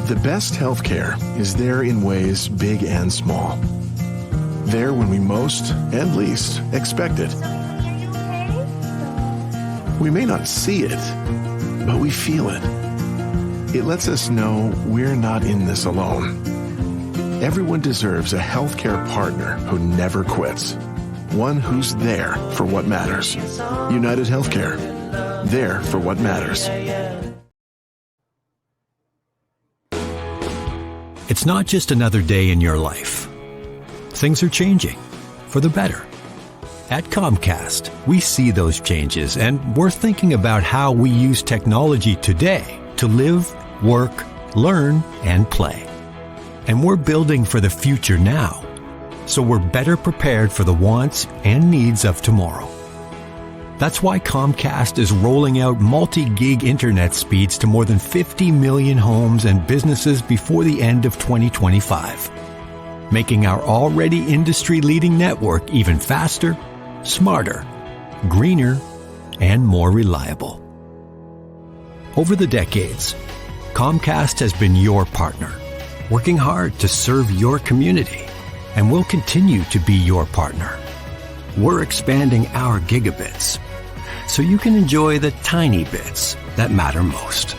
The best healthcare is there in ways big and small. There when we most and least expect it. We may not see it, but we feel it. It lets us know we're not in this alone. Everyone deserves a healthcare partner who never quits. One who's there for what matters. United Healthcare. There for what matters. It's not just another day in your life. Things are changing for the better. At Comcast, we see those changes, and we're thinking about how we use technology today to live, work, learn, and play. And we're building for the future now, so we're better prepared for the wants and needs of tomorrow. That's why Comcast is rolling out multi-gig internet speeds to more than 50 million homes and businesses before the end of 2025, making our already industry-leading network even faster, smarter, greener, and more reliable. Over the decades, Comcast has been your partner, working hard to serve your community, and will continue to be your partner. We're expanding our gigabits so you can enjoy the tiny bits that matter most.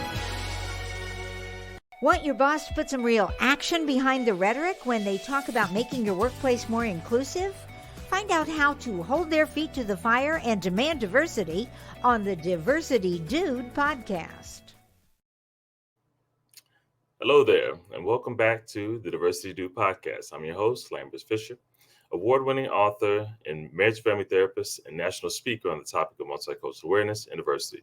Want your boss to put some real action behind the rhetoric when they talk about making your workplace more inclusive? Find out how to hold their feet to the fire and demand diversity on the Diversity Dude podcast. Hello there, and welcome back to the Diversity Dude podcast. I'm your host, Lambert Fisher, award-winning author and marriage family therapist and national speaker on the topic of multicultural awareness and diversity.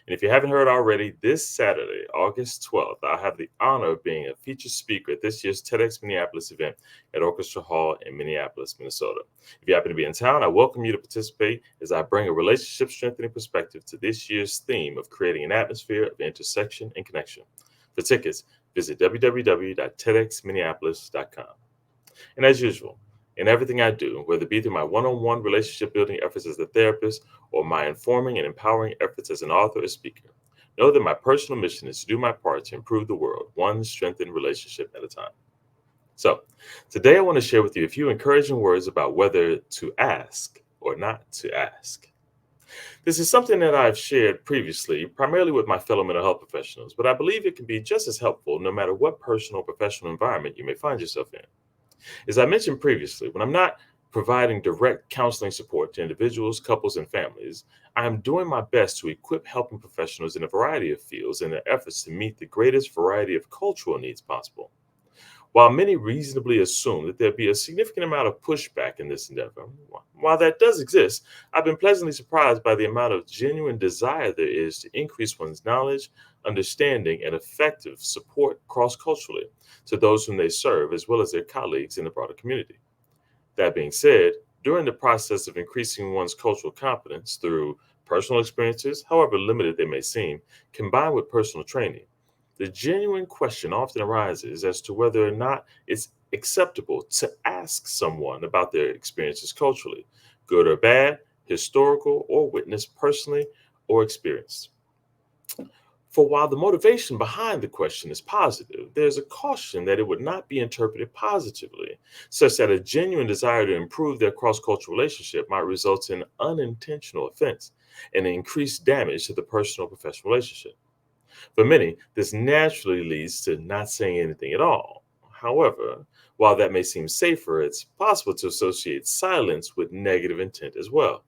And if you haven't heard already, this Saturday, August 12th, I'll have the honor of being a featured speaker at this year's TEDx Minneapolis event at Orchestra Hall in Minneapolis, Minnesota. If you happen to be in town, I welcome you to participate as I bring a relationship-strengthening perspective to this year's theme of creating an atmosphere of intersection and connection. For tickets, visit www.tedxminneapolis.com. And as usual, in everything I do, whether it be through my one-on-one relationship building efforts as a therapist or my informing and empowering efforts as an author or speaker, know that my personal mission is to do my part to improve the world, one strengthened relationship at a time. So today I want to share with you a few encouraging words about whether to ask or not to ask. This is something that I've shared previously, primarily with my fellow mental health professionals, but I believe it can be just as helpful no matter what personal or professional environment you may find yourself in. As I mentioned previously, when I'm not providing direct counseling support to individuals, couples, and families, I am doing my best to equip helping professionals in a variety of fields in their efforts to meet the greatest variety of cultural needs possible. While many reasonably assume that there'll be a significant amount of pushback in this endeavor, while that does exist, I've been pleasantly surprised by the amount of genuine desire there is to increase one's knowledge, understanding, and effective support cross-culturally to those whom they serve, as well as their colleagues in the broader community. That being said, during the process of increasing one's cultural competence through personal experiences, however limited they may seem, combined with personal training, the genuine question often arises as to whether or not it's acceptable to ask someone about their experiences culturally, good or bad, historical or witnessed personally or experienced. For while the motivation behind the question is positive, there's a caution that it would not be interpreted positively, such that a genuine desire to improve their cross-cultural relationship might result in unintentional offense and increased damage to the personal or professional relationship. For many, this naturally leads to not saying anything at all. However, while that may seem safer, it's possible to associate silence with negative intent as well.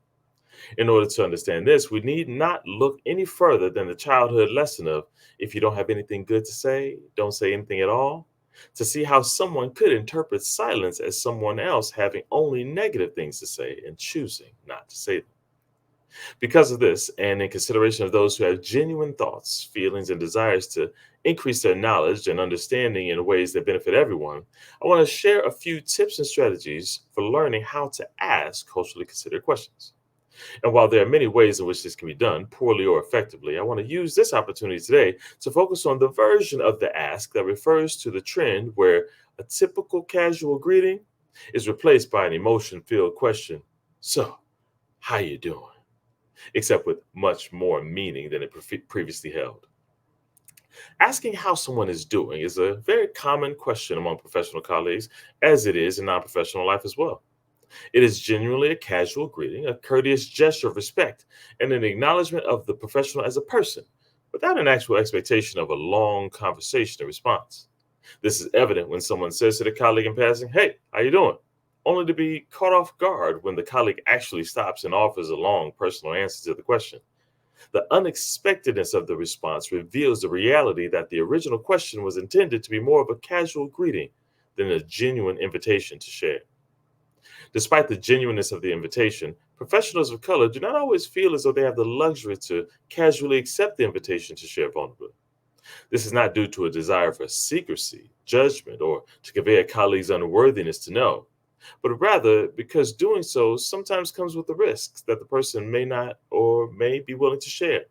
In order to understand this, we need not look any further than the childhood lesson of if you don't have anything good to say, don't say anything at all, to see how someone could interpret silence as someone else having only negative things to say and choosing not to say them. Because of this, and in consideration of those who have genuine thoughts, feelings, and desires to increase their knowledge and understanding in ways that benefit everyone, I want to share a few tips and strategies for learning how to ask culturally considered questions. And while there are many ways in which this can be done, poorly or effectively, I want to use this opportunity today to focus on the version of the ask that refers to the trend where a typical casual greeting is replaced by an emotion-filled question. So, how you doing? Except with much more meaning than it previously held. Asking how someone is doing is a very common question among professional colleagues, as it is in non professional life as well. It is genuinely a casual greeting, a courteous gesture of respect, and an acknowledgement of the professional as a person, without an actual expectation of a long conversation in response. This is evident when someone says to the colleague in passing, "Hey, how you doing?" Only to be caught off guard when the colleague actually stops and offers a long personal answer to the question. The unexpectedness of the response reveals the reality that the original question was intended to be more of a casual greeting than a genuine invitation to share. Despite the genuineness of the invitation, professionals of color do not always feel as though they have the luxury to casually accept the invitation to share vulnerability. This is not due to a desire for secrecy, judgment, or to convey a colleague's unworthiness to know, but rather because doing so sometimes comes with the risks that the person may not or may be willing to share.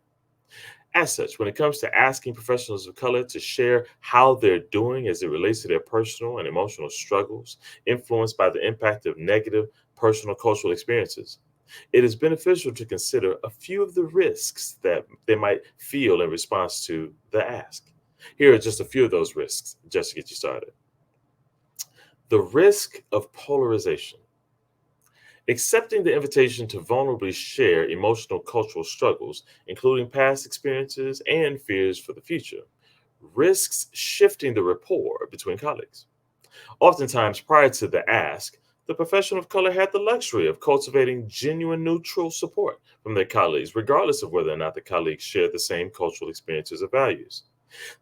As such, when it comes to asking professionals of color to share how they're doing as it relates to their personal and emotional struggles influenced by the impact of negative personal cultural experiences, it is beneficial to consider a few of the risks that they might feel in response to the ask. Here are just a few of those risks, just to get you started. The risk of polarization. Accepting the invitation to vulnerably share emotional cultural struggles, including past experiences and fears for the future, risks shifting the rapport between colleagues. Oftentimes, prior to the ask, the professional of color had the luxury of cultivating genuine neutral support from their colleagues, regardless of whether or not the colleagues shared the same cultural experiences or values.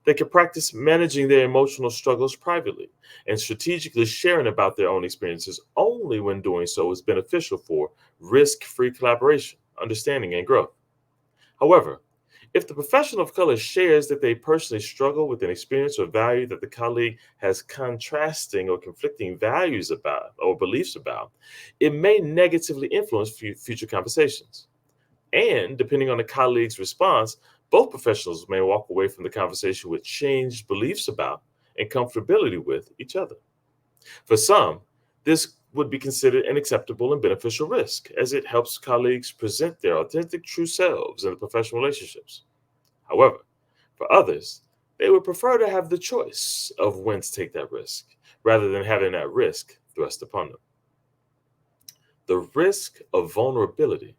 They could practice managing their emotional struggles privately and strategically sharing about their own experiences only when doing so is beneficial for risk free collaboration, understanding, and growth. However, if the professional of color shares that they personally struggle with an experience or value that the colleague has contrasting or conflicting values about or beliefs about, it may negatively influence future conversations. And depending on the colleague's response, both professionals may walk away from the conversation with changed beliefs about and comfortability with each other. For some, this would be considered an acceptable and beneficial risk, as it helps colleagues present their authentic, true selves in the professional relationships. However, for others, they would prefer to have the choice of when to take that risk, rather than having that risk thrust upon them. The risk of vulnerability.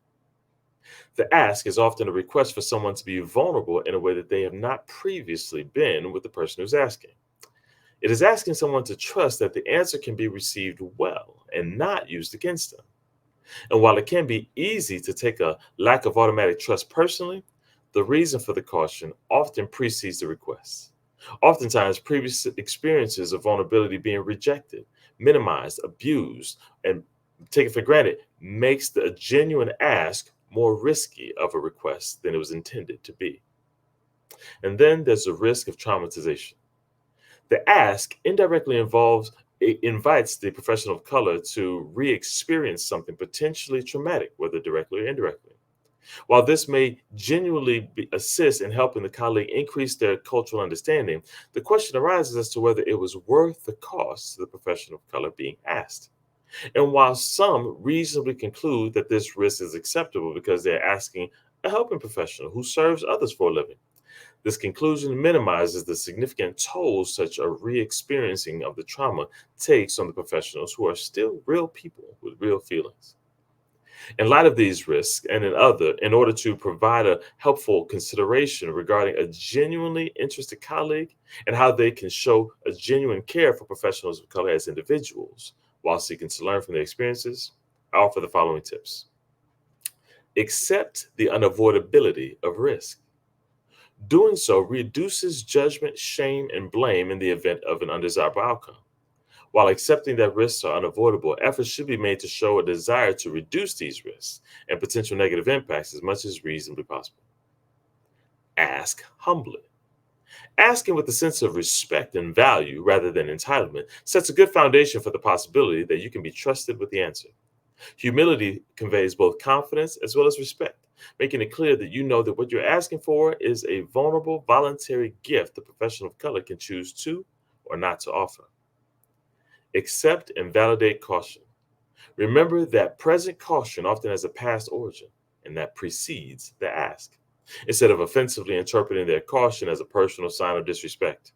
The ask is often a request for someone to be vulnerable in a way that they have not previously been with the person who's asking. It is asking someone to trust that the answer can be received well and not used against them. And while it can be easy to take a lack of automatic trust personally, the reason for the caution often precedes the request. Oftentimes, previous experiences of vulnerability being rejected, minimized, abused, and taken for granted makes the genuine ask more risky of a request than it was intended to be. And then there's the risk of traumatization. The ask indirectly invites the professional of color to re-experience something potentially traumatic, whether directly or indirectly. While this may genuinely assist in helping the colleague increase their cultural understanding, the question arises as to whether it was worth the cost to the professional of color being asked. And while some reasonably conclude that this risk is acceptable because they're asking a helping professional who serves others for a living, this conclusion minimizes the significant toll such a re-experiencing of the trauma takes on the professionals who are still real people with real feelings. In light of these risks, and in order to provide a helpful consideration regarding a genuinely interested colleague and how they can show a genuine care for professionals of color as individuals while seeking to learn from their experiences, I offer the following tips. Accept the unavoidability of risk. Doing so reduces judgment, shame, and blame in the event of an undesirable outcome. While accepting that risks are unavoidable, efforts should be made to show a desire to reduce these risks and potential negative impacts as much as reasonably possible. Ask humbly. Asking with a sense of respect and value rather than entitlement sets a good foundation for the possibility that you can be trusted with the answer. Humility conveys both confidence as well as respect, making it clear that you know that what you're asking for is a vulnerable, voluntary gift the professional of color can choose to or not to offer. Accept and validate caution. Remember that present caution often has a past origin, and that precedes the ask. instead of offensively interpreting their caution as a personal sign of disrespect.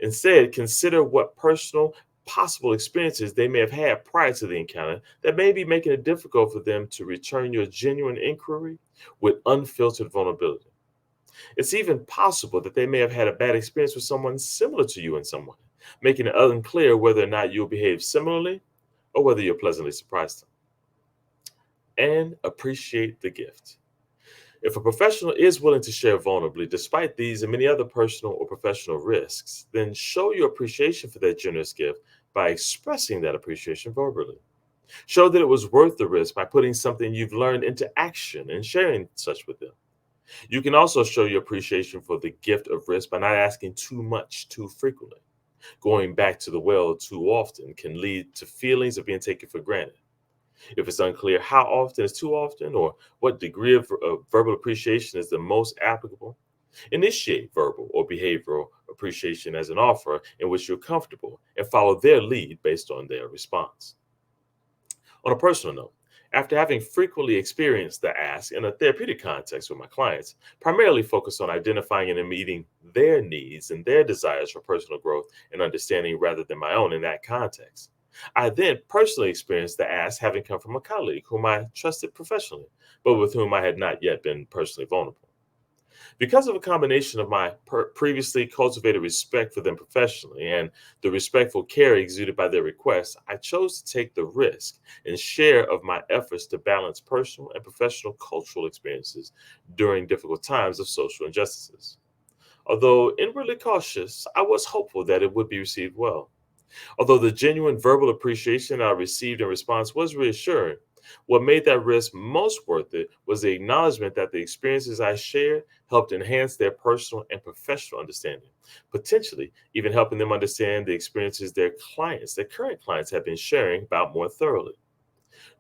Instead, consider what personal possible experiences they may have had prior to the encounter that may be making it difficult for them to return your genuine inquiry with unfiltered vulnerability. It's even possible that they may have had a bad experience with someone similar to you in some way, making it unclear whether or not you'll behave similarly or whether you'll pleasantly surprise them. And appreciate the gift. If a professional is willing to share vulnerably despite these and many other personal or professional risks, then show your appreciation for that generous gift by expressing that appreciation verbally. Show that it was worth the risk by putting something you've learned into action and sharing such with them. You can also show your appreciation for the gift of risk by not asking too much too frequently. Going back to the well too often can lead to feelings of being taken for granted. If it's unclear how often is too often or what degree of verbal appreciation is the most applicable, initiate verbal or behavioral appreciation as an offer in which you're comfortable and follow their lead based on their response. On a personal note, after having frequently experienced the ask in a therapeutic context with my clients, primarily focused on identifying and meeting their needs and their desires for personal growth and understanding rather than my own in that context, I then personally experienced the ask having come from a colleague whom I trusted professionally, but with whom I had not yet been personally vulnerable. Because of a combination of my previously cultivated respect for them professionally and the respectful care exuded by their requests, I chose to take the risk and share of my efforts to balance personal and professional cultural experiences during difficult times of social injustices. Although inwardly cautious, I was hopeful that it would be received well. Although the genuine verbal appreciation I received in response was reassuring, what made that risk most worth it was the acknowledgement that the experiences I shared helped enhance their personal and professional understanding, potentially even helping them understand the experiences their current clients, have been sharing about more thoroughly.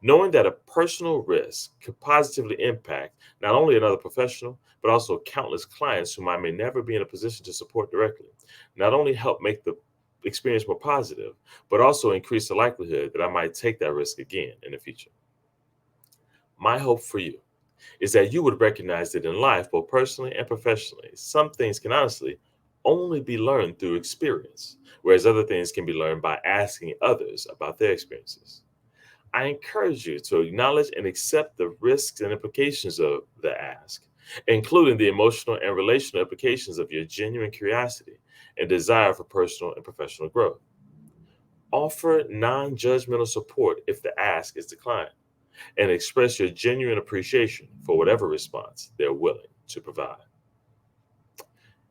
Knowing that a personal risk could positively impact not only another professional, but also countless clients whom I may never be in a position to support directly, not only helped make the experience more positive, but also increase the likelihood that I might take that risk again in the future. My hope for you is that you would recognize that in life, both personally and professionally, some things can honestly only be learned through experience, whereas other things can be learned by asking others about their experiences. I encourage you to acknowledge and accept the risks and implications of the ask, including the emotional and relational implications of your genuine curiosity and desire for personal and professional growth. Offer non-judgmental support if the ask is declined, and express your genuine appreciation for whatever response they're willing to provide.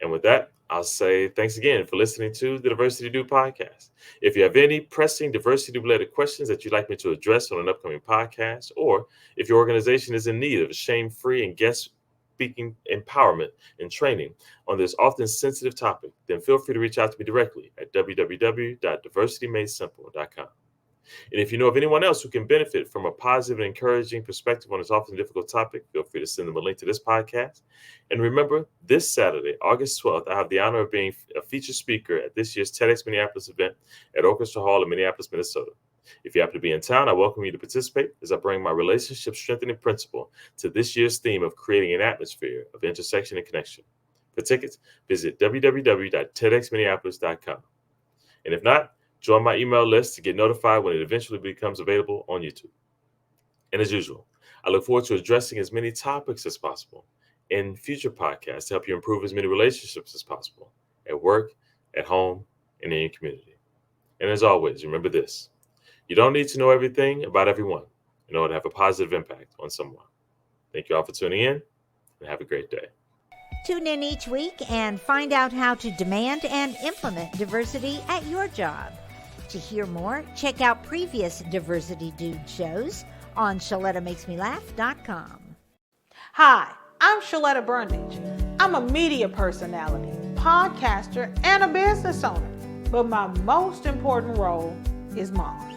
And with that, I'll say thanks again for listening to the Diversity Do podcast. If you have any pressing diversity-related questions that you'd like me to address on an upcoming podcast, or if your organization is in need of a shame-free and guest-speaking empowerment and training on this often sensitive topic, then feel free to reach out to me directly at www.diversitymadesimple.com. And if you know of anyone else who can benefit from a positive and encouraging perspective on this often difficult topic, feel free to send them a link to this podcast. And remember, this Saturday, August 12th, I have the honor of being a featured speaker at this year's TEDx Minneapolis event at Orchestra Hall in Minneapolis, Minnesota. If you happen to be in town, I welcome you to participate as I bring my relationship strengthening principle to this year's theme of creating an atmosphere of intersection and connection. For tickets, visit www.tedxminneapolis.com. And if not, join my email list to get notified when it eventually becomes available on YouTube. And as usual, I look forward to addressing as many topics as possible in future podcasts to help you improve as many relationships as possible at work, at home, and in your community. And as always, remember this: you don't need to know everything about everyone in order to have a positive impact on someone. Thank you all for tuning in, and have a great day. Tune in each week and find out how to demand and implement diversity at your job. To hear more, check out previous Diversity Dude shows on ShalettaMakesMeLaugh.com. Hi, I'm Shaletta Brundage. I'm a media personality, podcaster, and a business owner. But my most important role is mom.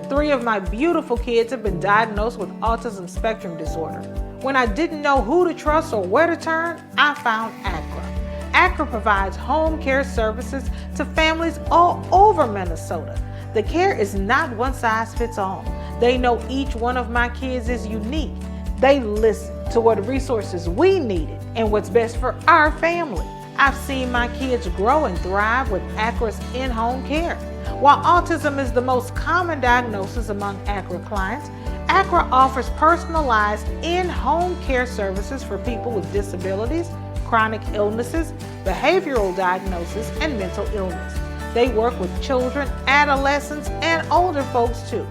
3 of my beautiful kids have been diagnosed with autism spectrum disorder. When I didn't know who to trust or where to turn, I found ACRA. ACRA provides home care services to families all over Minnesota. The care is not one size fits all. They know each one of my kids is unique. They listen to what resources we needed and what's best for our family. I've seen my kids grow and thrive with Acra's in-home care. While autism is the most common diagnosis among Acra clients, Acra offers personalized in-home care services for people with disabilities, chronic illnesses, behavioral diagnosis, and mental illness. They work with children, adolescents, and older folks too.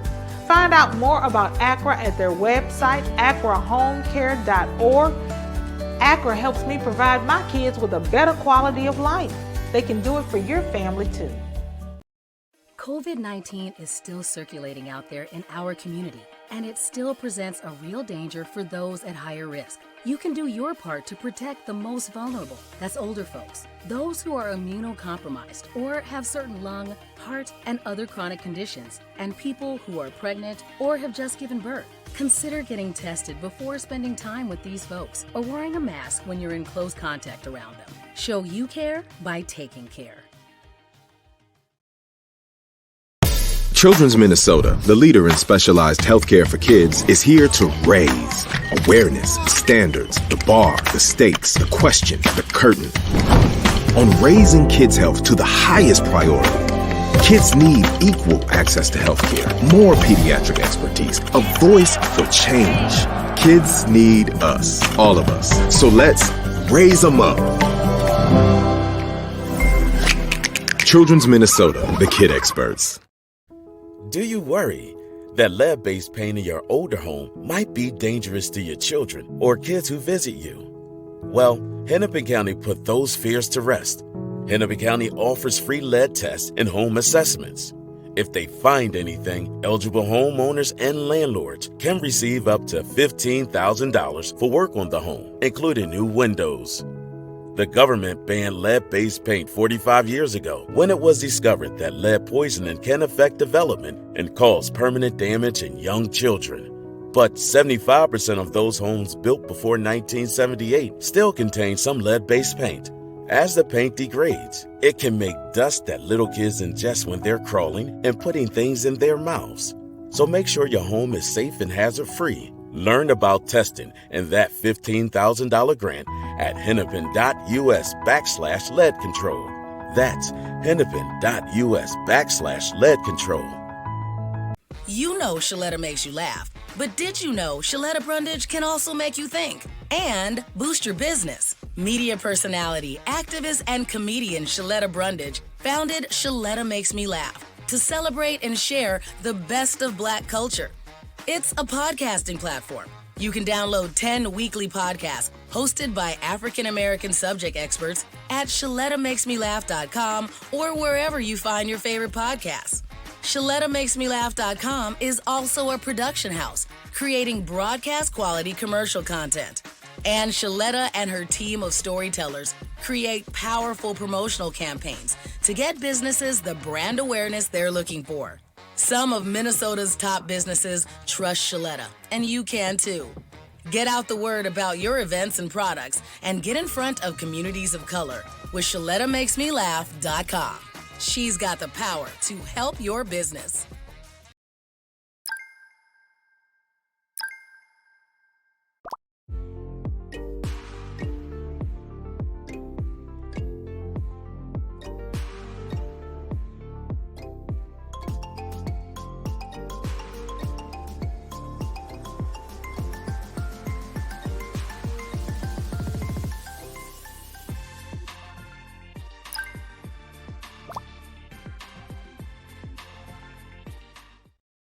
Find out more about Acra at their website, acrahomecare.org. Acra helps me provide my kids with a better quality of life. They can do it for your family too. COVID-19 is still circulating out there in our community, and it still presents a real danger for those at higher risk. You can do your part to protect the most vulnerable. That's older folks, those who are immunocompromised or have certain lung, heart, and other chronic conditions, and people who are pregnant or have just given birth. Consider getting tested before spending time with these folks or wearing a mask when you're in close contact around them. Show you care by taking care. Children's Minnesota, the leader in specialized healthcare for kids, is here to raise awareness, standards, the bar, the stakes, the question, the curtain. On raising kids' health to the highest priority, kids need equal access to healthcare, more pediatric expertise, a voice for change. Kids need us, all of us. So let's raise them up. Children's Minnesota, the kid experts. Do you worry that lead-based paint in your older home might be dangerous to your children or kids who visit you? Well, Hennepin County put those fears to rest. Hennepin County offers free lead tests and home assessments. If they find anything, eligible homeowners and landlords can receive up to $15,000 for work on the home, including new windows. The government banned lead-based paint 45 years ago when it was discovered that lead poisoning can affect development and cause permanent damage in young children. But 75% of those homes built before 1978 still contain some lead-based paint. As the paint degrades, it can make dust that little kids ingest when they're crawling and putting things in their mouths. So make sure your home is safe and hazard-free. Learn about testing and that $15,000 grant at hennepin.us/lead control. That's hennepin.us/lead control. You know Shaletta makes you laugh, but did you know Shaletta Brundage can also make you think and boost your business? Media personality, activist, and comedian Shaletta Brundage founded Shaletta Makes Me Laugh to celebrate and share the best of Black culture. It's a podcasting platform. You can download 10 weekly podcasts hosted by African-American subject experts at ShalettaMakesMeLaugh.com or wherever you find your favorite podcasts. ShalettaMakesMeLaugh.com is also a production house, creating broadcast-quality commercial content. And Shaletta and her team of storytellers create powerful promotional campaigns to get businesses the brand awareness they're looking for. Some of Minnesota's top businesses trust Shaletta, and you can too. Get out the word about your events and products and get in front of communities of color with ShalettaMakesMeLaugh.com. She's got the power to help your business.